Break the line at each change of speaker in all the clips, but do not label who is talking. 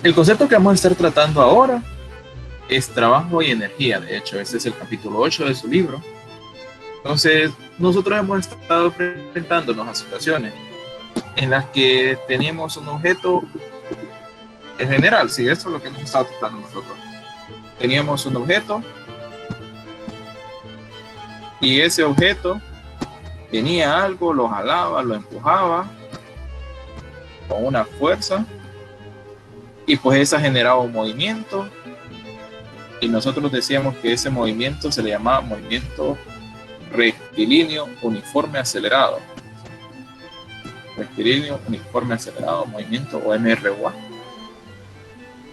El concepto que vamos a estar tratando ahora es trabajo y energía. De hecho, este es el capítulo 8 de su libro. Entonces, nosotros hemos estado enfrentándonos a situaciones en las que teníamos un objeto en general, sí, esto es lo que hemos estado tratando nosotros. Teníamos un objeto y ese objeto tenía algo, lo jalaba, lo empujaba con una fuerza y pues esa generaba un movimiento y nosotros decíamos que ese movimiento se le llamaba movimiento rectilíneo uniforme acelerado. Rectilíneo uniforme acelerado, movimiento o MRUA.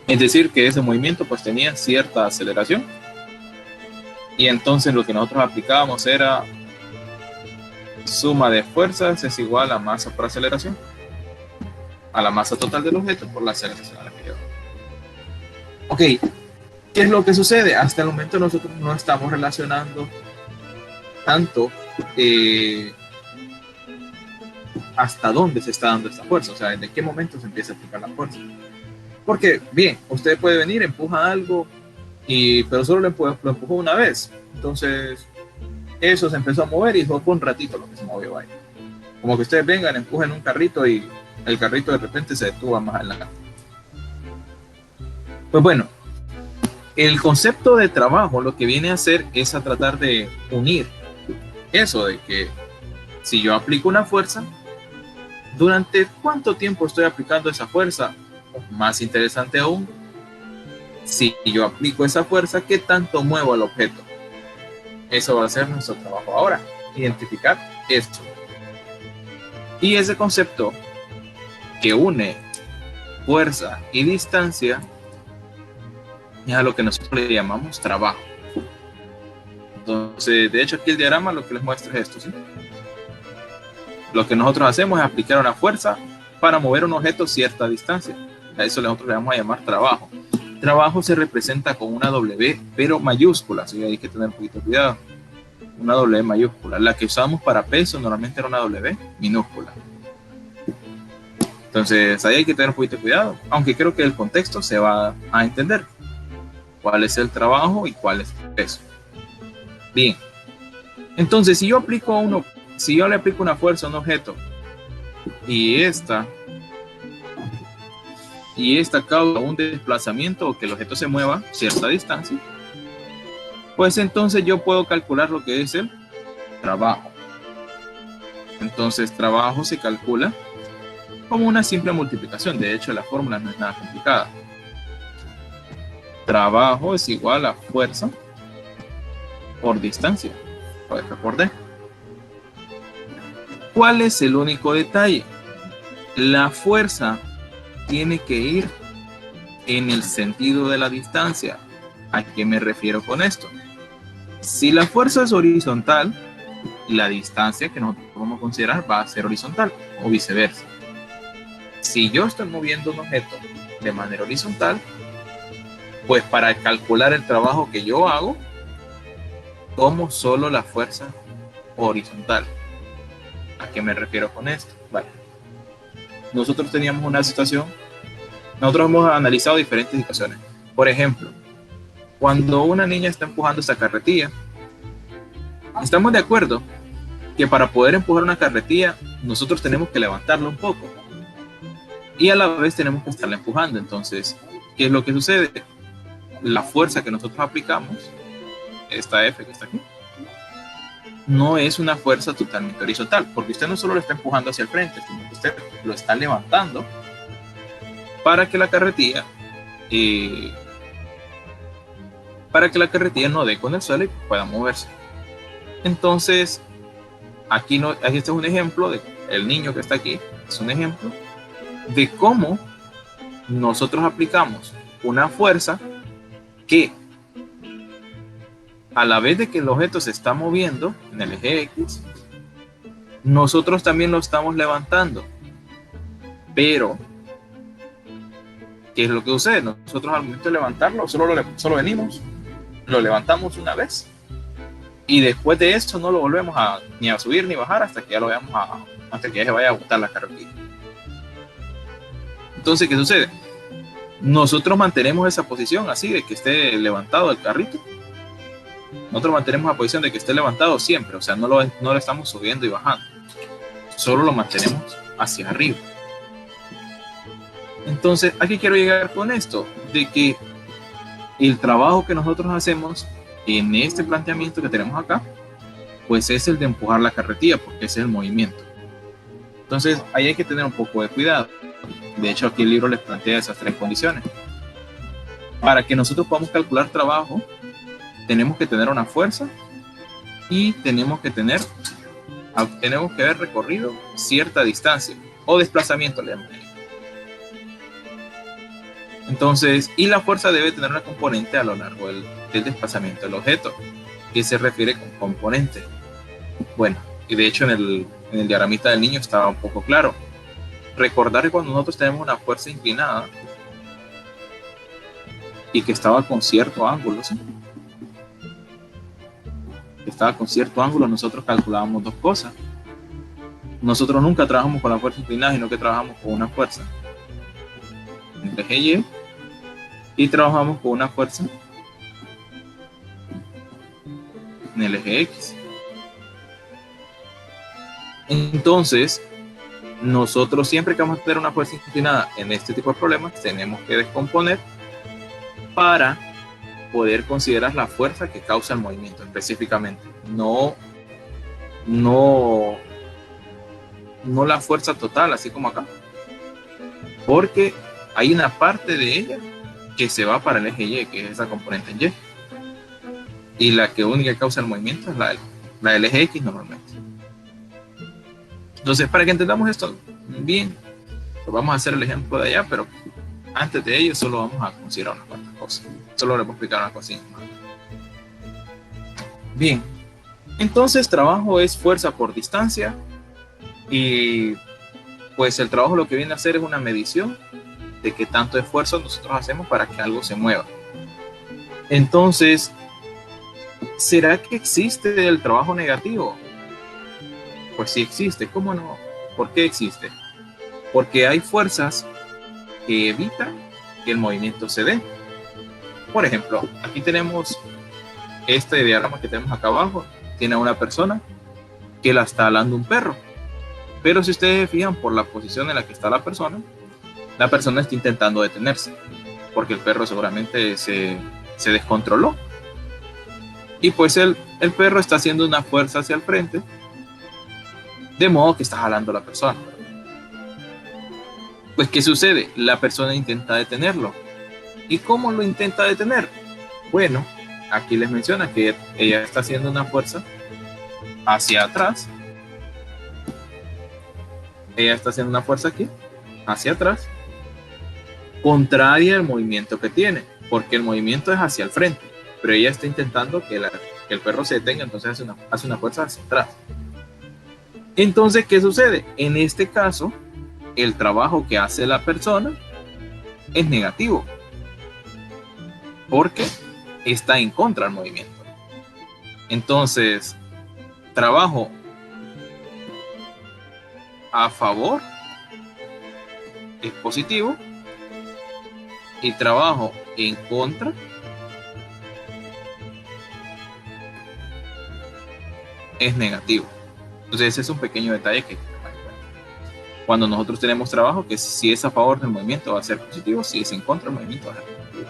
Es decir, que ese movimiento pues tenía cierta aceleración y entonces lo que nosotros aplicábamos era suma de fuerzas es igual a masa por aceleración, a la masa total del objeto por la aceleración a la que lleva. Ok, ¿qué es lo que sucede? Hasta el momento nosotros no estamos relacionando tanto hasta dónde se está dando esta fuerza, o sea, en qué momento se empieza a aplicar la fuerza. Porque, bien, usted puede venir, empuja algo, pero solo lo empujó una vez. Entonces, eso se empezó a mover y fue por un ratito lo que se movió ahí. Como que ustedes vengan, empujen un carrito y el carrito de repente se detuvo más adelante. Pues bueno, el concepto de trabajo lo que viene a hacer es a tratar de unir eso de que si yo aplico una fuerza, ¿durante cuánto tiempo estoy aplicando esa fuerza? Más interesante aún, si yo aplico esa fuerza, ¿qué tanto muevo el objeto? Eso va a ser nuestro trabajo ahora, identificar esto. Y ese concepto que une fuerza y distancia es a lo que nosotros le llamamos trabajo. Entonces, de hecho aquí el diagrama lo que les muestra es esto, ¿sí? Lo que nosotros hacemos es aplicar una fuerza para mover un objeto a cierta distancia. A eso nosotros le vamos a llamar trabajo. Trabajo se representa con una W, pero mayúscula, así que hay que tener un poquito de cuidado. Una W mayúscula. La que usamos para peso normalmente era una W minúscula. Entonces ahí hay que tener un poquito de cuidado, aunque creo que el contexto se va a entender. ¿Cuál es el trabajo y cuál es el peso? Bien. Entonces, si yo le aplico una fuerza a un objeto y esta causa un desplazamiento o que el objeto se mueva a cierta distancia, pues entonces yo puedo calcular lo que es el trabajo. Entonces, trabajo se calcula como una simple multiplicación. De hecho, la fórmula no es nada complicada. Trabajo es igual a fuerza por distancia, por F por D. ¿Cuál es el único detalle? La fuerza tiene que ir en el sentido de la distancia. ¿A qué me refiero con esto? Si la fuerza es horizontal, la distancia que nosotros podemos considerar va a ser horizontal o viceversa. Si yo estoy moviendo un objeto de manera horizontal, pues para calcular el trabajo que yo hago, tomo solo la fuerza horizontal. ¿A qué me refiero con esto? Vale. Nosotros teníamos una situación, nosotros hemos analizado diferentes situaciones. Por ejemplo, cuando una niña está empujando esa carretilla, estamos de acuerdo que para poder empujar una carretilla, nosotros tenemos que levantarla un poco. Y a la vez tenemos que estarla empujando. Entonces, ¿qué es lo que sucede? La fuerza que nosotros aplicamos, esta F que está aquí, no es una fuerza totalmente horizontal, porque usted no solo lo está empujando hacia el frente, sino que usted lo está levantando para que la carretilla no dé con el suelo y pueda moverse. Entonces, aquí este es un ejemplo de el niño que está aquí, es un ejemplo de cómo nosotros aplicamos una fuerza que a la vez de que el objeto se está moviendo en el eje X, nosotros también lo estamos levantando. Pero, ¿qué es lo que sucede? Nosotros al momento de levantarlo, solo venimos, lo levantamos una vez y después de eso no lo volvemos ni a subir ni bajar hasta que ya lo veamos hasta que ya se vaya a botar la carretilla. Entonces, ¿qué sucede? nosotros mantenemos esa posición así de que esté levantado el carrito. Nosotros mantenemos la posición de que esté levantado siempre, o sea, no lo estamos subiendo y bajando, solo lo mantenemos hacia arriba. Entonces, ¿a qué quiero llegar con esto? De que el trabajo que nosotros hacemos en este planteamiento que tenemos acá, pues es el de empujar la carretilla, porque ese es el movimiento. Entonces, ahí hay que tener un poco de cuidado. De hecho, aquí el libro les plantea esas 3 condiciones. Para que nosotros podamos calcular trabajo, tenemos que tener una fuerza y tenemos que haber recorrido cierta distancia o desplazamiento, le llamamos. Entonces, y la fuerza debe tener una componente a lo largo del desplazamiento del objeto, que se refiere con componente. Bueno, y de hecho en el diagramita del niño estaba un poco claro. Recordar que cuando nosotros tenemos una fuerza inclinada y que estaba con cierto ángulo, ¿sí? Nosotros calculábamos 2 cosas. Nosotros nunca trabajamos con la fuerza inclinada, sino que trabajamos con una fuerza en el eje Y trabajamos con una fuerza en el eje X. Entonces, nosotros siempre que vamos a tener una fuerza inclinada en este tipo de problemas, tenemos que descomponer para poder considerar la fuerza que causa el movimiento específicamente. No la fuerza total, así como acá. Porque hay una parte de ella que se va para el eje Y, que es esa componente en Y. Y la que única causa el movimiento es la del eje X normalmente. Entonces, para que entendamos esto bien, pues vamos a hacer el ejemplo de allá, pero antes de ello solo vamos a considerar unas cuantas cosas. Solo les voy a explicar unas cosillas más. Bien, entonces trabajo es fuerza por distancia y pues el trabajo lo que viene a hacer es una medición de qué tanto esfuerzo nosotros hacemos para que algo se mueva. Entonces, ¿será que existe el trabajo negativo? Pues sí existe. ¿Cómo no? ¿Por qué existe? Porque hay fuerzas que evitan que el movimiento se dé. Por ejemplo, aquí tenemos este diagrama que tenemos acá abajo. Tiene a una persona que la está alando un perro. Pero si ustedes se fijan por la posición en la que está la persona está intentando detenerse, porque el perro seguramente se descontroló. Y pues el perro está haciendo una fuerza hacia el frente, de modo que está jalando a la persona. Pues, ¿qué sucede? La persona intenta detenerlo. ¿Y cómo lo intenta detener? Bueno, aquí les menciona que ella está haciendo una fuerza hacia atrás. Ella está haciendo una fuerza aquí, hacia atrás, contraria al movimiento que tiene, porque el movimiento es hacia el frente, pero ella está intentando que el perro se detenga, entonces hace una fuerza hacia atrás. Entonces, ¿qué sucede? En este caso, el trabajo que hace la persona es negativo, porque está en contra del movimiento. Entonces, trabajo a favor es positivo y trabajo en contra es negativo. Entonces ese es un pequeño detalle que cuando nosotros tenemos trabajo, que si es a favor del movimiento va a ser positivo, si es en contra del movimiento va a ser negativo.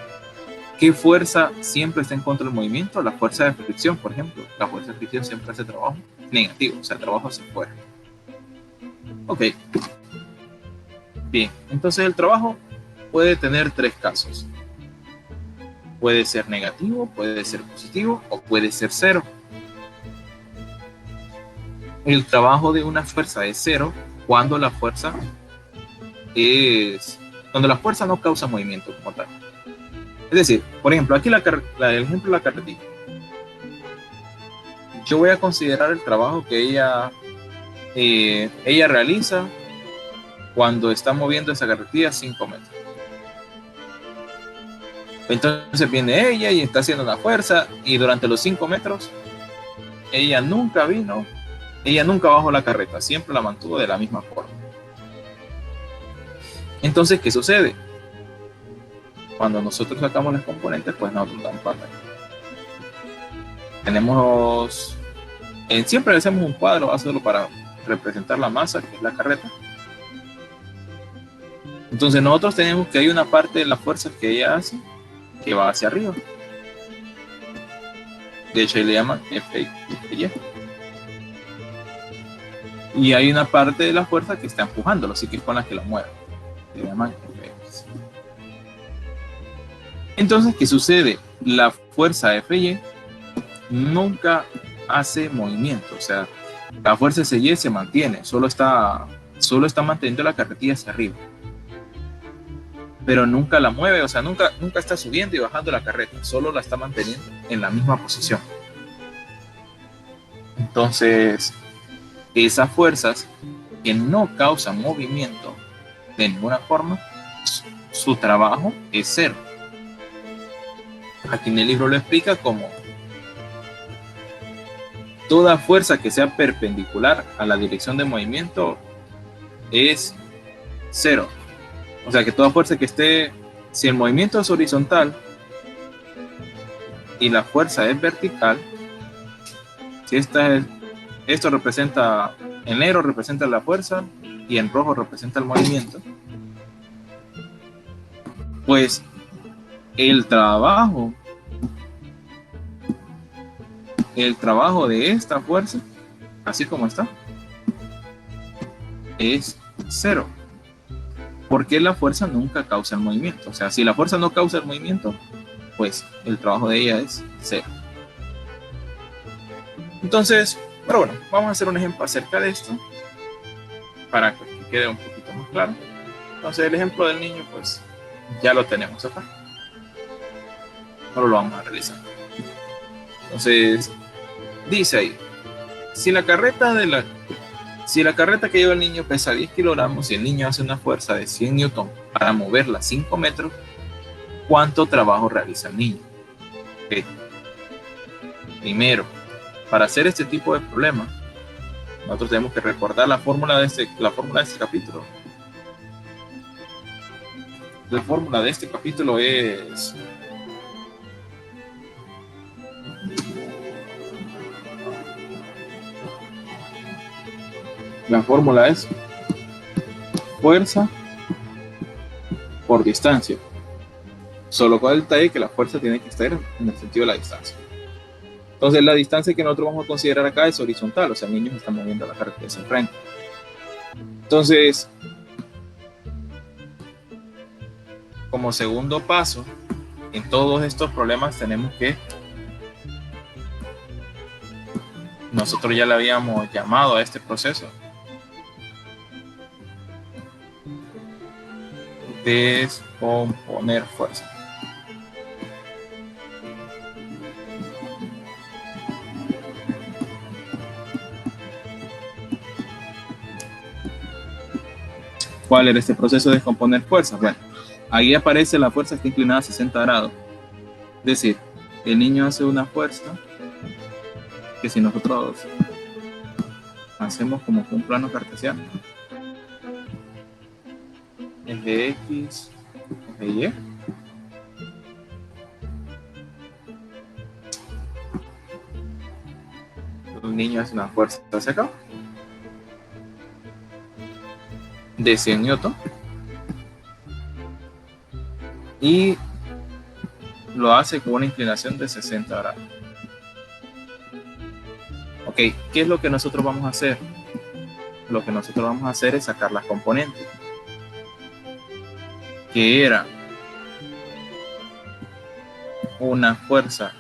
¿Qué fuerza siempre está en contra del movimiento? La fuerza de fricción, por ejemplo. La fuerza de fricción siempre hace trabajo negativo, o sea, trabajo hacia afuera. Ok. Bien, entonces el trabajo puede tener 3 casos. Puede ser negativo, puede ser positivo o puede ser 0. El trabajo de una fuerza es 0 cuando la fuerza no causa movimiento como tal. Es decir, por ejemplo, aquí el ejemplo de la carretilla. Yo voy a considerar el trabajo que ella realiza cuando está moviendo esa carretilla 5 metros. Entonces viene ella y está haciendo una fuerza y durante los 5 metros ella nunca bajó la carreta, siempre la mantuvo de la misma forma. Entonces, ¿qué sucede? cuando nosotros sacamos las componentes, pues nosotros damos papel. Tenemos, siempre hacemos un cuadro, hacerlo para representar la masa, que es la carreta. Entonces nosotros tenemos que hay una parte de la fuerza que ella hace que va hacia arriba. De hecho, ahí le llaman FY. Y hay una parte de la fuerza que está empujándolo, así que es con la que lo mueve. Le llaman FX. Entonces, ¿qué sucede? La fuerza FY nunca hace movimiento. O sea, la fuerza FY se mantiene, solo está manteniendo la carretilla hacia arriba. Pero nunca la mueve, o sea, nunca está subiendo y bajando la carreta, solo la está manteniendo en la misma posición. Entonces, esas fuerzas que no causan movimiento de ninguna forma, su trabajo es cero. Aquí en el libro lo explica como toda fuerza que sea perpendicular a la dirección de movimiento es cero. O sea que toda fuerza que esté, si el movimiento es horizontal y la fuerza es vertical, si esto representa, en negro representa la fuerza y en rojo representa el movimiento, pues el trabajo de esta fuerza, así como está, es cero. Porque la fuerza nunca causa el movimiento. O sea, si la fuerza no causa el movimiento, pues el trabajo de ella es cero. Entonces, pero bueno, vamos a hacer un ejemplo acerca de esto para que quede un poquito más claro. Entonces, el ejemplo del niño, pues ya lo tenemos acá. Ahora lo vamos a realizar. Entonces, dice ahí, si la carreta que lleva el niño pesa 10 kilogramos y el niño hace una fuerza de 100 newton para moverla 5 metros, ¿cuánto trabajo realiza el niño? Okay. Primero, para hacer este tipo de problema, nosotros tenemos que recordar la fórmula de este capítulo. La fórmula de este capítulo es fuerza por distancia. Solo con el detalle que la fuerza tiene que estar en el sentido de la distancia. Entonces la distancia que nosotros vamos a considerar acá es horizontal, o sea, el niño se está moviendo la carretera hacia el frente. Entonces, como segundo paso, en todos estos problemas tenemos que, nosotros ya le habíamos llamado a este proceso descomponer fuerza. ¿Cuál era este proceso de descomponer fuerza? Bueno, ahí aparece la fuerza que está inclinada a 60 grados. Es decir, el niño hace una fuerza que si nosotros hacemos como que un plano cartesiano, es de X, es de Y. El niño hace una fuerza hacia acá de 100 newton y lo hace con una inclinación de 60 grados. Ok, ¿qué es lo que nosotros vamos a hacer? Lo que nosotros vamos a hacer es sacar las componentes, que era una fuerza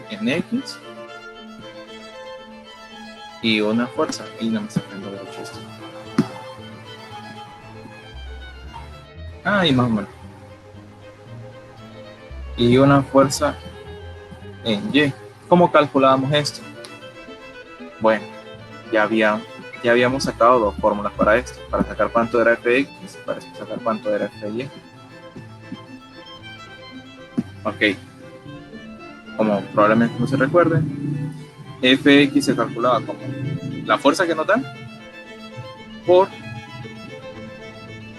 en X y una fuerza, y no me está haciendo derecho esto. Y más o menos. Y una fuerza en Y. ¿Cómo calculábamos esto? Bueno, ya habíamos sacado dos fórmulas para esto, para sacar cuánto era Fx y para sacar cuánto era Fy. Ok, como probablemente no se recuerden, Fx se calculaba como la fuerza que nos dan por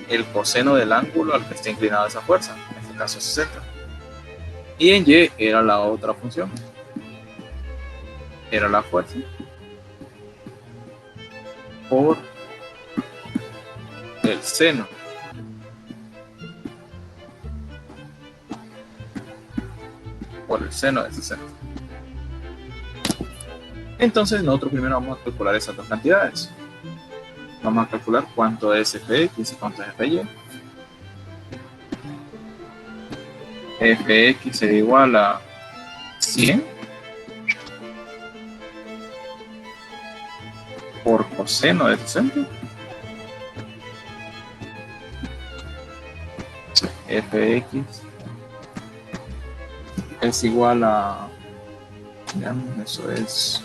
el coseno del ángulo al que está inclinada esa fuerza. En este caso 60. Y en Y era la otra función. Era la fuerza por el seno de 60. Entonces nosotros primero vamos a calcular esas dos cantidades. Vamos a calcular cuánto es fx y cuánto es fy. Fx sería igual a 100 por coseno de 60. Fx es igual a, digamos, eso es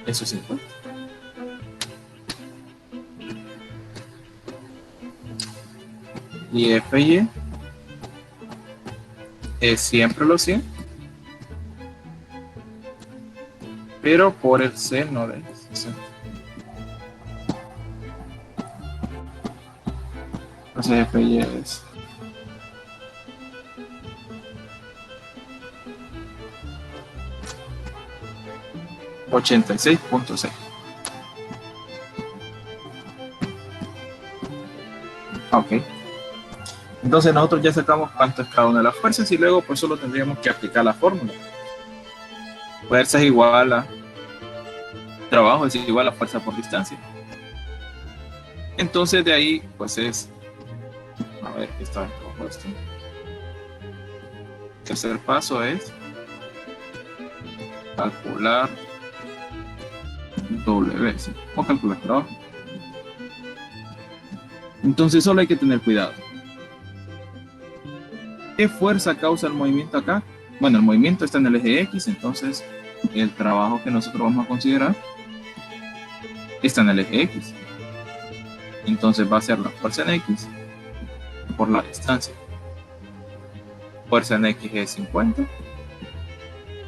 eso es 50. Y fy es siempre los 100, pero por el seno de 60. Entonces fy es 86.6. Ok. Entonces nosotros ya sacamos cuánto es cada una de las fuerzas y luego pues solo tendríamos que aplicar la fórmula. Fuerza es igual a trabajo es igual a fuerza por distancia. Entonces de ahí pues es, a ver qué está compuesto. El tercer paso es calcular W, ¿sí? O calcular trabajo. Entonces solo hay que tener cuidado. ¿Qué fuerza causa el movimiento acá? Bueno, el movimiento está en el eje X, entonces el trabajo que nosotros vamos a considerar está en el eje X. Entonces va a ser la fuerza en X por la distancia. Fuerza en X es 50,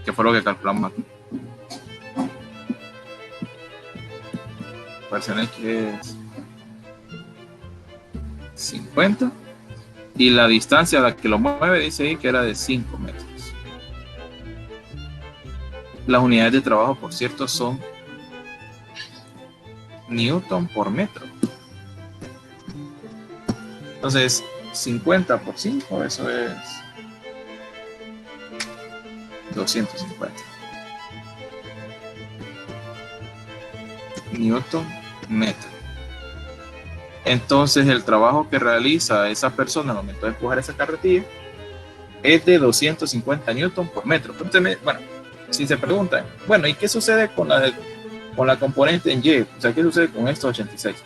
que fue lo que calculamos aquí. Fuerza en X es 50. Y la distancia a la que lo mueve dice ahí que era de 5 metros. Las unidades de trabajo, por cierto, son newton por metro. Entonces, 50 por 5, eso es 250. Newton metro. Entonces el trabajo que realiza esa persona al momento de empujar esa carretilla es de 250 newton por metro. Entonces, bueno, si se preguntan, bueno, ¿y qué sucede con la componente en Y? O sea, ¿qué sucede con estos 86?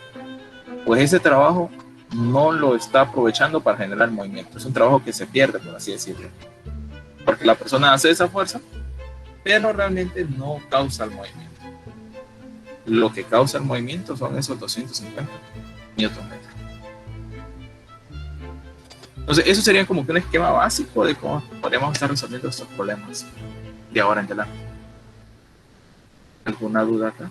Pues ese trabajo no lo está aprovechando para generar movimiento. Es un trabajo que se pierde, por así decirlo. Porque la persona hace esa fuerza, pero realmente no causa el movimiento. Lo que causa el movimiento son esos 250 newton metro. Entonces, eso sería como que un esquema básico de cómo podríamos estar resolviendo estos problemas de ahora en adelante. ¿Alguna duda acá?